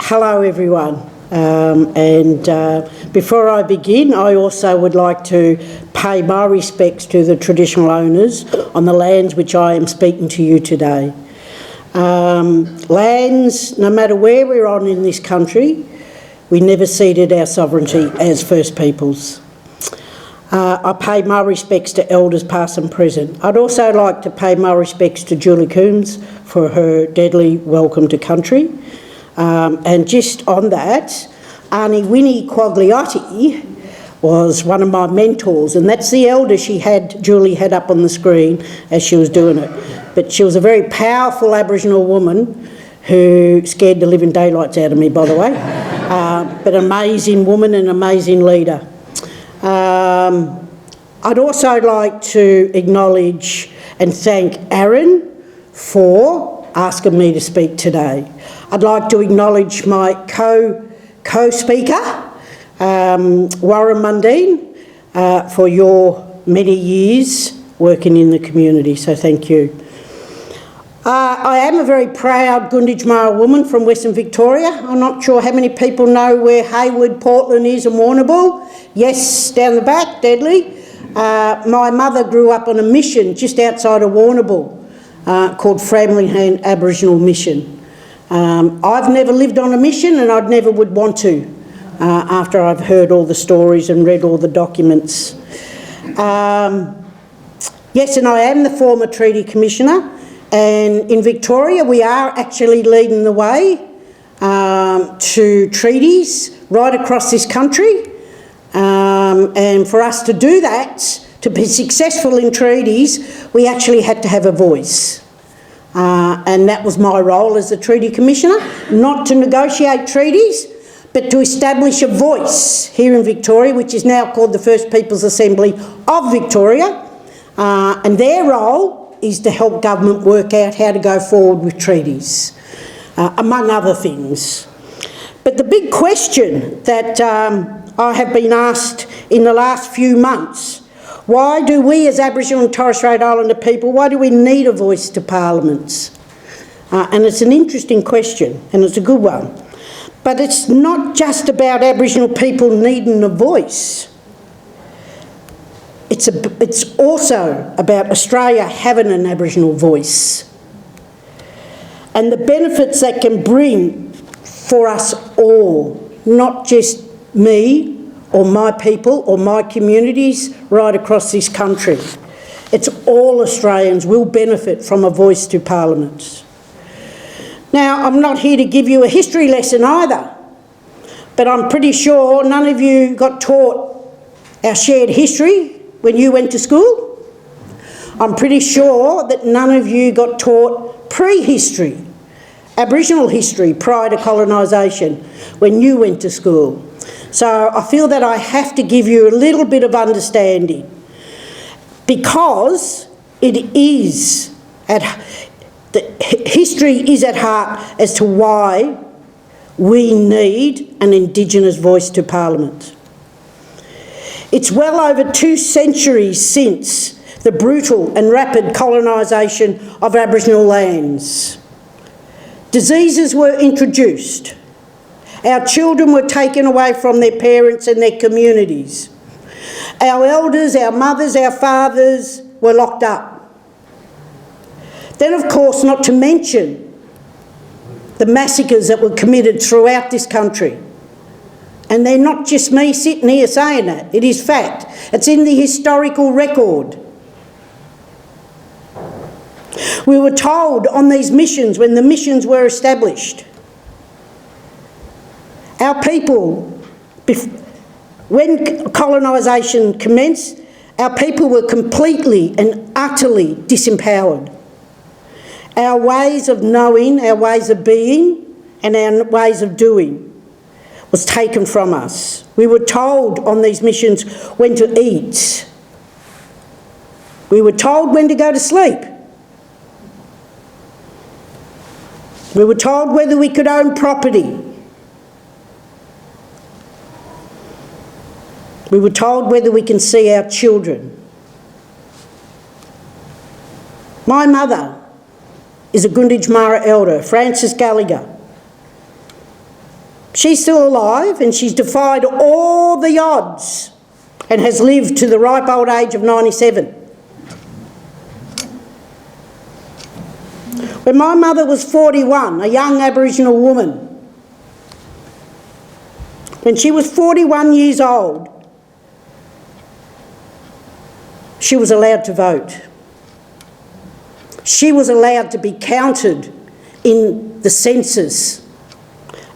Hello everyone, before I begin, I also would like to pay my respects to the traditional owners on the lands which I am speaking to you today. Lands, no matter where we're on in this country, we never ceded our sovereignty as First Peoples. I pay my respects to Elders past and present. I'd also like to pay my respects to Julie Coombs for her deadly welcome to country. And just on that, Aunty Winnie Quagliotti was one of my mentors, and that's the elder Julie had up on the screen as she was doing it. But she was a very powerful Aboriginal woman who scared the living daylights out of me, by the way. But an amazing woman and amazing leader. I'd also like to acknowledge and thank Aaron for asking me to speak today. I'd like to acknowledge my co-speaker, Warren Mundine, for your many years working in the community, so thank you. I am a very proud Gunditjmara woman from Western Victoria. I'm not sure how many people know where Hayward, Portland is and Warrnambool. Yes, down the back, deadly. My mother grew up on a mission just outside of Warrnambool called Framlingham Aboriginal Mission. I've never lived on a mission and I'd never would want to after I've heard all the stories and read all the documents. Yes, and I am the former Treaty Commissioner, and in Victoria we are actually leading the way to treaties right across this country. And for us to do that, to be successful in treaties, we actually had to have a voice. And that was my role as the Treaty Commissioner, not to negotiate treaties, but to establish a voice here in Victoria, which is now called the First Peoples Assembly of Victoria. And their role is to help government work out how to go forward with treaties, among other things. But the big question that I have been asked in the last few months, why do we as Aboriginal and Torres Strait Islander people, why do we need a voice to parliaments? And it's an interesting question, and it's a good one. But it's not just about Aboriginal people needing a voice. It's also about Australia having an Aboriginal voice and the benefits that can bring for us all, not just me or my people or my communities right across this country. It's all Australians will benefit from a voice to Parliament. Now, I'm not here to give you a history lesson either, but I'm pretty sure none of you got taught our shared history when you went to school. I'm pretty sure that none of you got taught prehistory, Aboriginal history prior to colonisation when you went to school. So I feel that I have to give you a little bit of understanding because history is at heart as to why we need an Indigenous voice to Parliament. It's well over 2 centuries since the brutal and rapid colonisation of Aboriginal lands. Diseases were introduced. Our children were taken away from their parents and their communities. Our elders, our mothers, our fathers were locked up. Then, of course, not to mention the massacres that were committed throughout this country. And they're not just me sitting here saying that. It is fact. It's in the historical record. We were told on these missions, when the missions were established, our people, when colonisation commenced, our people were completely and utterly disempowered. Our ways of knowing, our ways of being, and our ways of doing was taken from us. We were told on these missions when to eat. We were told when to go to sleep. We were told whether we could own property. We were told whether we can see our children. My mother is a Gunditjmara elder, Frances Gallagher. She's still alive and she's defied all the odds and has lived to the ripe old age of 97. When my mother was 41, a young Aboriginal woman, when she was 41 years old, she was allowed to vote. She was allowed to be counted in the census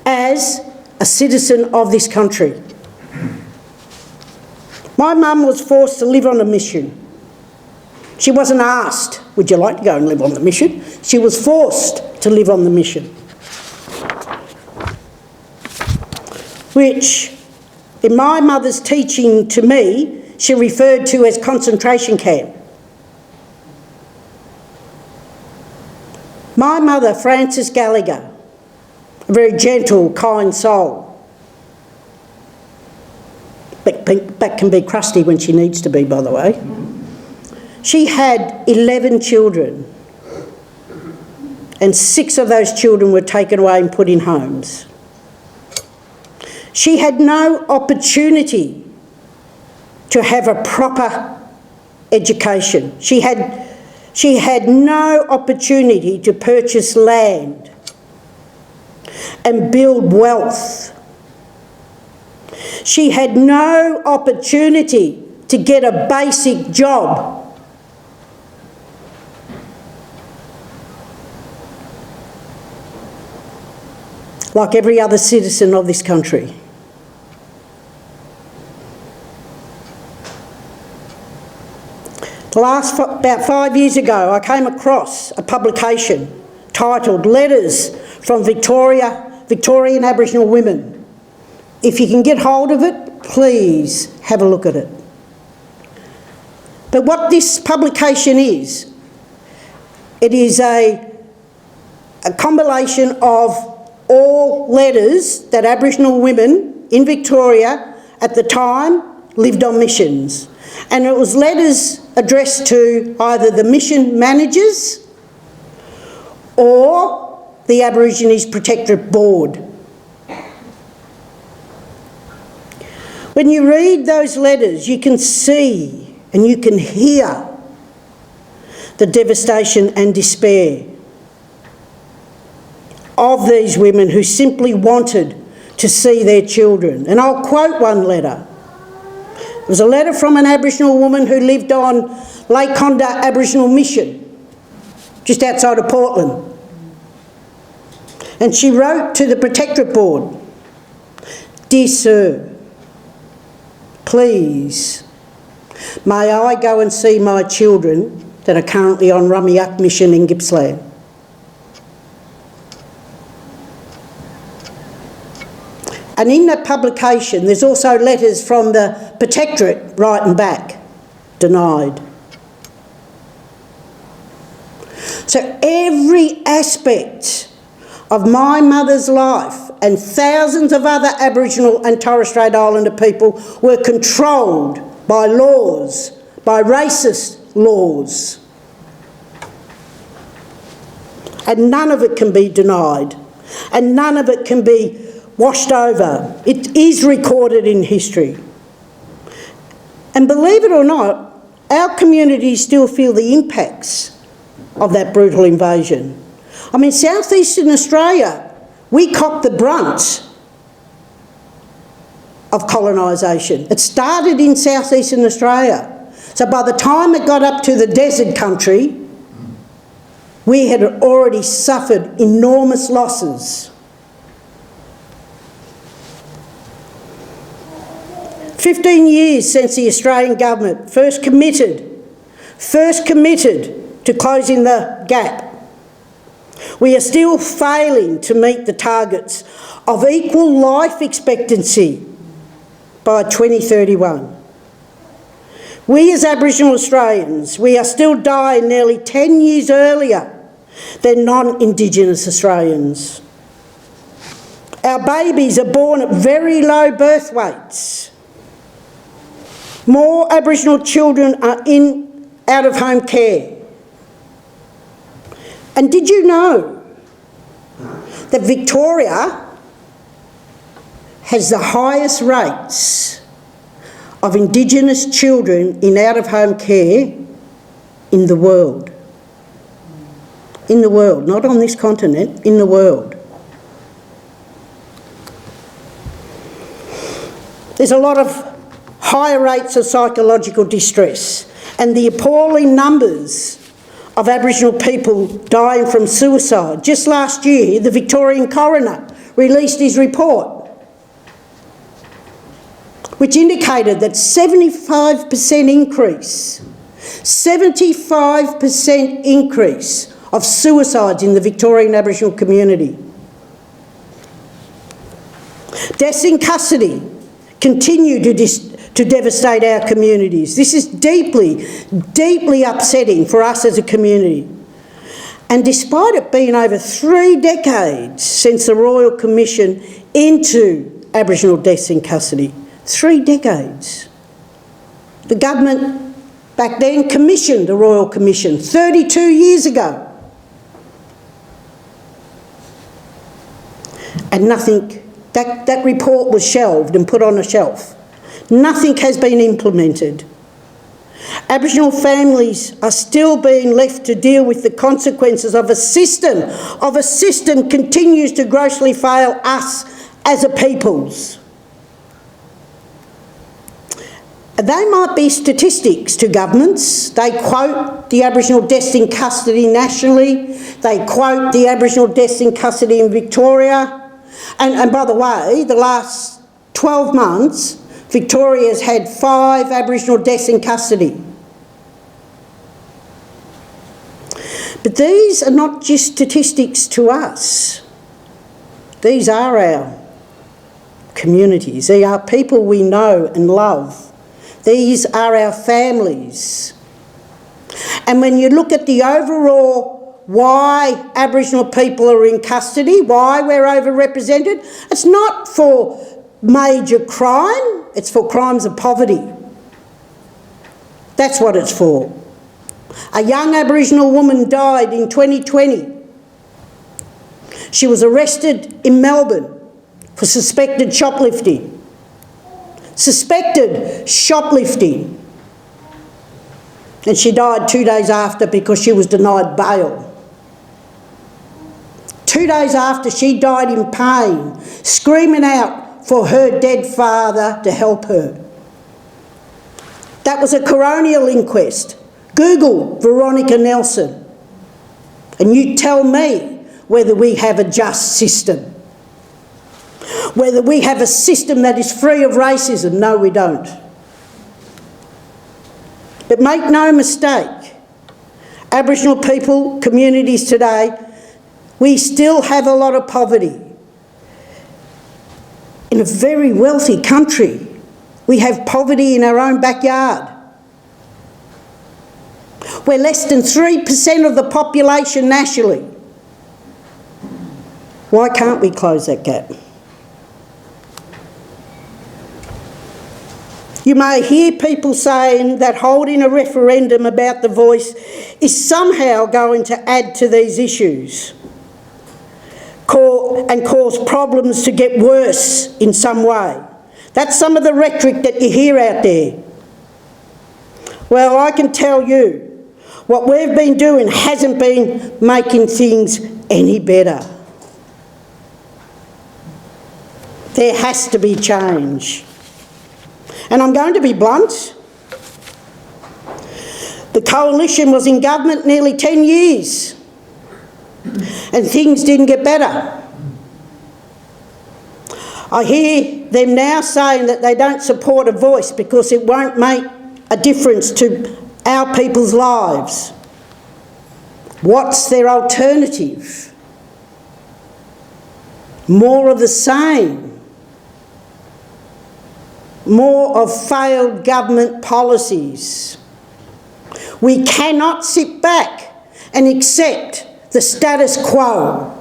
as a citizen of this country. My mum was forced to live on a mission. She wasn't asked, would you like to go and live on the mission? She was forced to live on the mission, which, in my mother's teaching to me, she referred to as concentration camp. My mother, Frances Gallagher, a very gentle, kind soul, but can be crusty when she needs to be, by the way. She had 11 children, and 6 of those children were taken away and put in homes. She had no opportunity to have a proper education. She had no opportunity to purchase land and build wealth. She had no opportunity to get a basic job. Like every other citizen of this country. About 5 years ago, I came across a publication titled Letters from Victorian Aboriginal Women. If you can get hold of it, please have a look at it. But what this publication is, it is a compilation of all letters that Aboriginal women in Victoria at the time lived on missions. And it was letters addressed to either the mission managers or the Aborigines Protectorate Board. When you read those letters, you can see and you can hear the devastation and despair of these women who simply wanted to see their children. And I'll quote one letter. It was a letter from an Aboriginal woman who lived on Lake Condah Aboriginal Mission, just outside of Portland. And she wrote to the Protectorate Board, "Dear Sir, please, may I go and see my children that are currently on Rummiuck Mission in Gippsland?" And in that publication, there's also letters from the Protectorate writing back, denied. So every aspect of my mother's life and thousands of other Aboriginal and Torres Strait Islander people were controlled by laws, by racist laws. And none of it can be denied, and none of it can be washed over. It is recorded in history. And believe it or not, our communities still feel the impacts of that brutal invasion. I mean, southeastern Australia, we copped the brunt of colonisation. It started in southeastern Australia. So by the time it got up to the desert country, we had already suffered enormous losses. 15 years since the Australian government first committed to closing the gap. We are still failing to meet the targets of equal life expectancy by 2031. We as Aboriginal Australians, we are still dying nearly 10 years earlier than non-Indigenous Australians. Our babies are born at very low birth weights. More Aboriginal children are in out-of-home care. And did you know that Victoria has the highest rates of Indigenous children in out-of-home care in the world. In the world, not on this continent, in the world. There's a lot of higher rates of psychological distress, and the appalling numbers of Aboriginal people dying from suicide. Just last year, the Victorian coroner released his report, which indicated that 75% increase of suicides in the Victorian Aboriginal community. Deaths in custody continue to devastate our communities. This is deeply, deeply upsetting for us as a community. And despite it being over 3 decades since the Royal Commission into Aboriginal deaths in custody, 3 decades. The government back then commissioned the Royal Commission 32 years ago. And nothing, that report was shelved and put on a shelf. Nothing has been implemented. Aboriginal families are still being left to deal with the consequences of a system continues to grossly fail us as a peoples. They might be statistics to governments. They quote the Aboriginal deaths in custody nationally. They quote the Aboriginal deaths in custody in Victoria. And by the way, the last 12 months, Victoria has had 5 Aboriginal deaths in custody. But these are not just statistics to us. These are our communities. They are people we know and love. These are our families. And when you look at the overall why Aboriginal people are in custody, why we're overrepresented, it's not for major crime, it's for crimes of poverty. That's what it's for. A young Aboriginal woman died in 2020. She was arrested in Melbourne for suspected shoplifting. Suspected shoplifting. And she died 2 days after because she was denied bail. 2 days after, she died in pain, screaming out for her dead father to help her. That was a coronial inquest. Google Veronica Nelson and you tell me whether we have a just system. Whether we have a system that is free of racism. No, we don't. But make no mistake, Aboriginal people, communities today, we still have a lot of poverty. In a very wealthy country, we have poverty in our own backyard. We're less than 3% of the population nationally. Why can't we close that gap? You may hear people saying that holding a referendum about the voice is somehow going to add to these issues and cause problems to get worse in some way. That's some of the rhetoric that you hear out there. Well, I can tell you, what we've been doing hasn't been making things any better. There has to be change. And I'm going to be blunt. The coalition was in government nearly 10 years and things didn't get better. I hear them now saying that they don't support a voice because it won't make a difference to our people's lives. What's their alternative? More of the same. More of failed government policies. We cannot sit back and accept the status quo.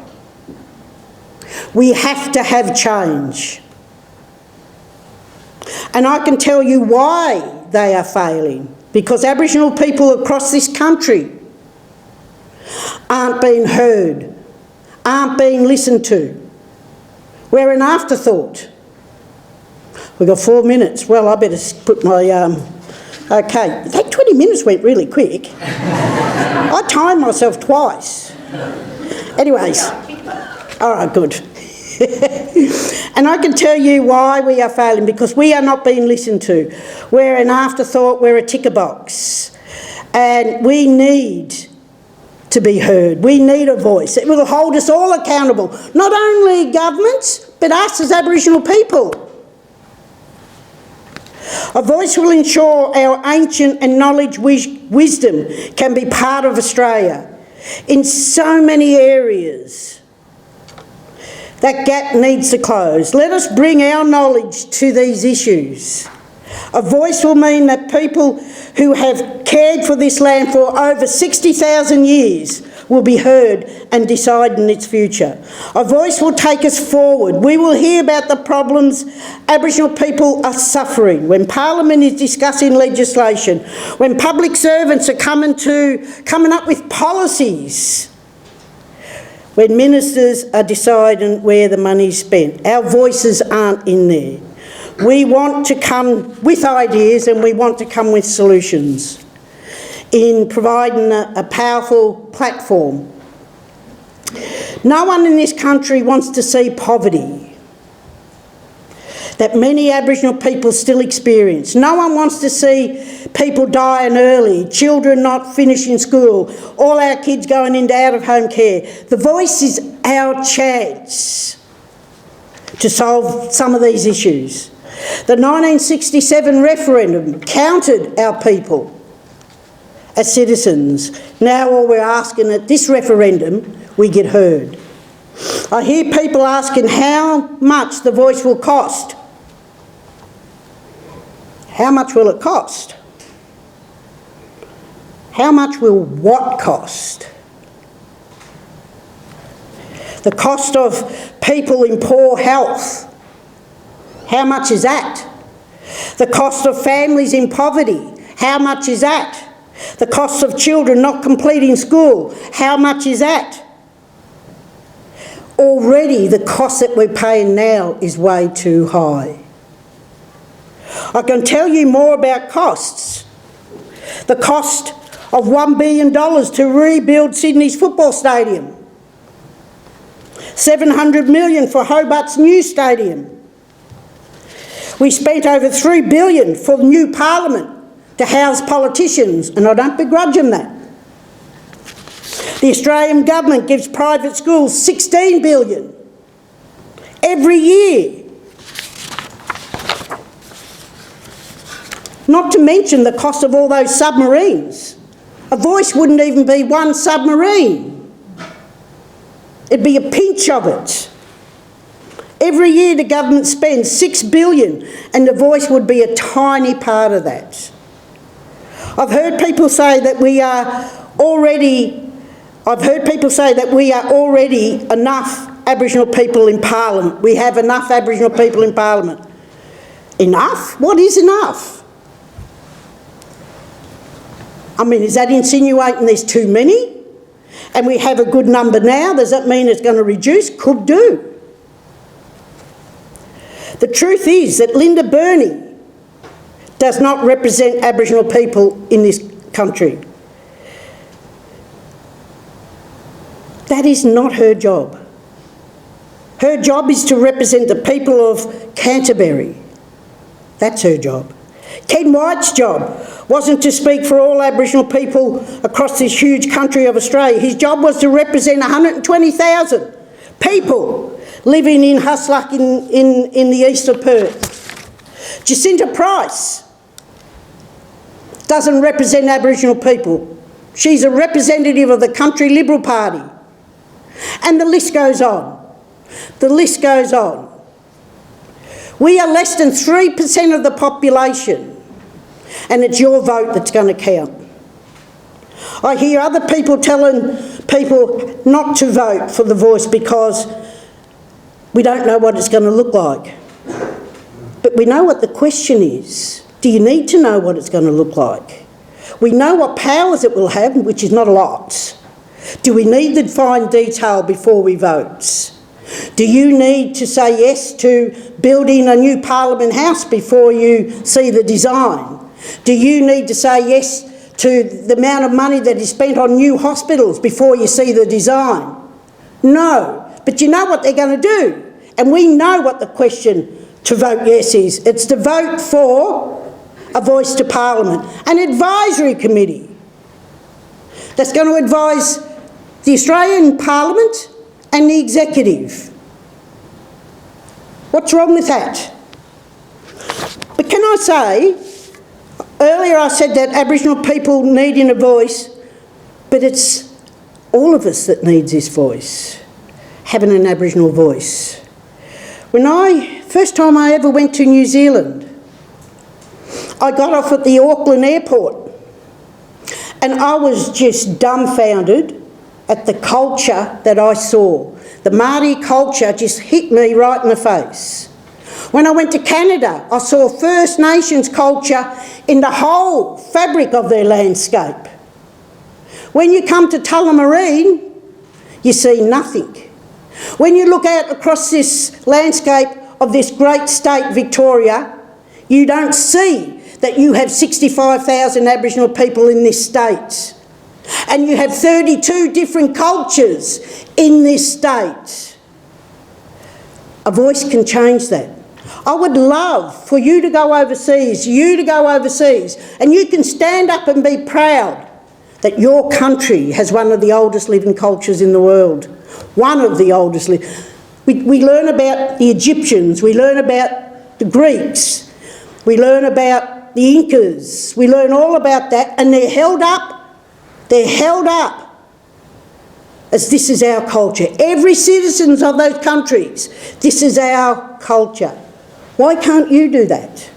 We have to have change. And I can tell you why they are failing. Because Aboriginal people across this country aren't being heard, aren't being listened to. We're an afterthought. We've got 4 minutes. Well, I better put my... okay, that 20 minutes went really quick. I timed myself twice. Anyways, all right, good. And I can tell you why we are failing, because we are not being listened to. We're an afterthought, we're a ticker box. And we need to be heard. We need a voice. It will hold us all accountable, not only governments, but us as Aboriginal people. A voice will ensure our ancient and knowledge wisdom can be part of Australia in so many areas. That gap needs to close. Let us bring our knowledge to these issues. A voice will mean that people who have cared for this land for over 60,000 years will be heard and decide in its future. A voice will take us forward. We will hear about the problems Aboriginal people are suffering when Parliament is discussing legislation, when public servants are coming up with policies, when ministers are deciding where the money is spent. Our voices aren't in there. We want to come with ideas and we want to come with solutions in providing a powerful platform. No one in this country wants to see poverty that many Aboriginal people still experience. No one wants to see people dying early, children not finishing school, all our kids going into out-of-home care. The Voice is our chance to solve some of these issues. The 1967 referendum counted our people as citizens. Now all we're asking at this referendum, we get heard. I hear people asking how much the Voice will cost. How much will it cost? How much will what cost? The cost of people in poor health. How much is that? The cost of families in poverty. How much is that? The cost of children not completing school. How much is that? Already the cost that we're paying now is way too high. I can tell you more about costs. The cost of $1 billion to rebuild Sydney's football stadium. $700 million for Hobart's new stadium. We spent over $3 billion for the new parliament to house politicians, and I don't begrudge them that. The Australian government gives private schools $16 billion every year. Not to mention the cost of all those submarines. A Voice wouldn't even be one submarine. It'd be a pinch of it. Every year the government spends $6 billion and the Voice would be a tiny part of that. I've heard people say that we are already enough Aboriginal people in Parliament. We have enough Aboriginal people in Parliament. Enough? What is enough? I mean, is that insinuating there's too many? And we have a good number now, does that mean it's going to reduce? Could do. The truth is that Linda Burney does not represent Aboriginal people in this country. That is not her job. Her job is to represent the people of Canterbury. That's her job. Ken White's job wasn't to speak for all Aboriginal people across this huge country of Australia. His job was to represent 120,000 people living in Husluck in the east of Perth. Jacinta Price doesn't represent Aboriginal people. She's a representative of the Country Liberal Party. And the list goes on. The list goes on. We are less than 3% of the population, and it's your vote that's going to count. I hear other people telling people not to vote for the Voice because we don't know what it's going to look like. But we know what the question is. Do you need to know what it's going to look like? We know what powers it will have, which is not a lot. Do we need the fine detail before we vote? Do you need to say yes to building a new Parliament House before you see the design? Do you need to say yes to the amount of money that is spent on new hospitals before you see the design? No. But you know what they're going to do? And we know what the question to vote yes is. It's to vote for a voice to Parliament, an advisory committee that's going to advise the Australian Parliament and the Executive. What's wrong with that? But can I say, earlier I said that Aboriginal people needing a voice, but it's all of us that needs this voice, having an Aboriginal voice. First time I ever went to New Zealand, I got off at the Auckland airport and I was just dumbfounded at the culture that I saw. The Māori culture just hit me right in the face. When I went to Canada, I saw First Nations culture in the whole fabric of their landscape. When you come to Tullamarine, you see nothing. When you look out across this landscape of this great state, Victoria, you don't see that you have 65,000 Aboriginal people in this state. And you have 32 different cultures in this state. A voice can change that. I would love for you to go overseas, and you can stand up and be proud that your country has one of the oldest living cultures in the world. One of the oldest. We learn about the Egyptians, we learn about the Greeks, we learn about the Incas, we learn all about that, and they're held up as this is our culture. Every citizen of those countries, this is our culture. Why can't you do that?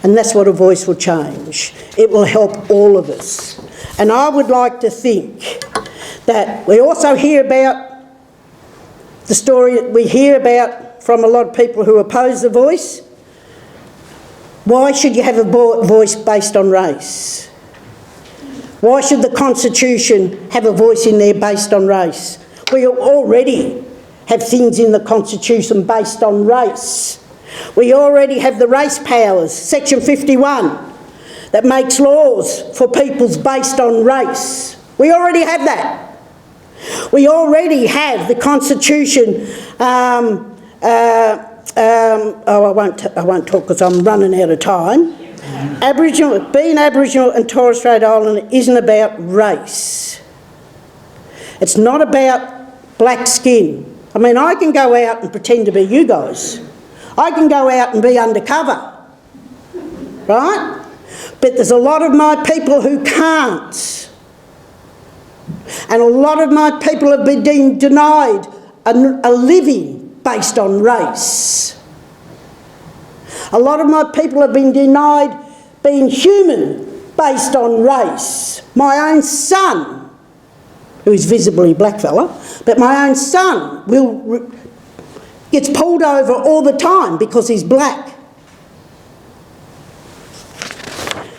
And that's what a voice will change. It will help all of us. And I would like to think that we also hear about the story that we hear about from a lot of people who oppose the voice. Why should you have a voice based on race? Why should the Constitution have a voice in there based on race? We already have things in the Constitution based on race. We already have the race powers, Section 51, that makes laws for peoples based on race. We already have that. We already have the Constitution. I won't talk because I'm running out of time. Being Aboriginal and Torres Strait Islander isn't about race. It's not about black skin. I mean, I can go out and pretend to be you guys. I can go out and be undercover, right? But there's a lot of my people who can't. And a lot of my people have been denied a living based on race. A lot of my people have been denied being human based on race. My own son, who is visibly black fella, but my own son gets pulled over all the time because he's black.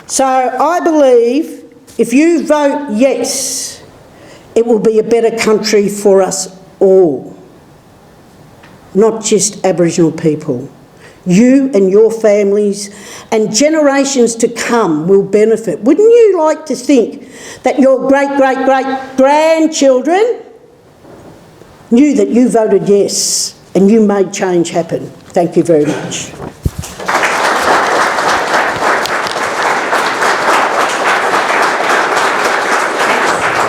So I believe if you vote yes, it will be a better country for us all, not just Aboriginal people. You and your families and generations to come will benefit. Wouldn't you like to think that your great-great-great-grandchildren knew that you voted yes and you made change happen? Thank you very much.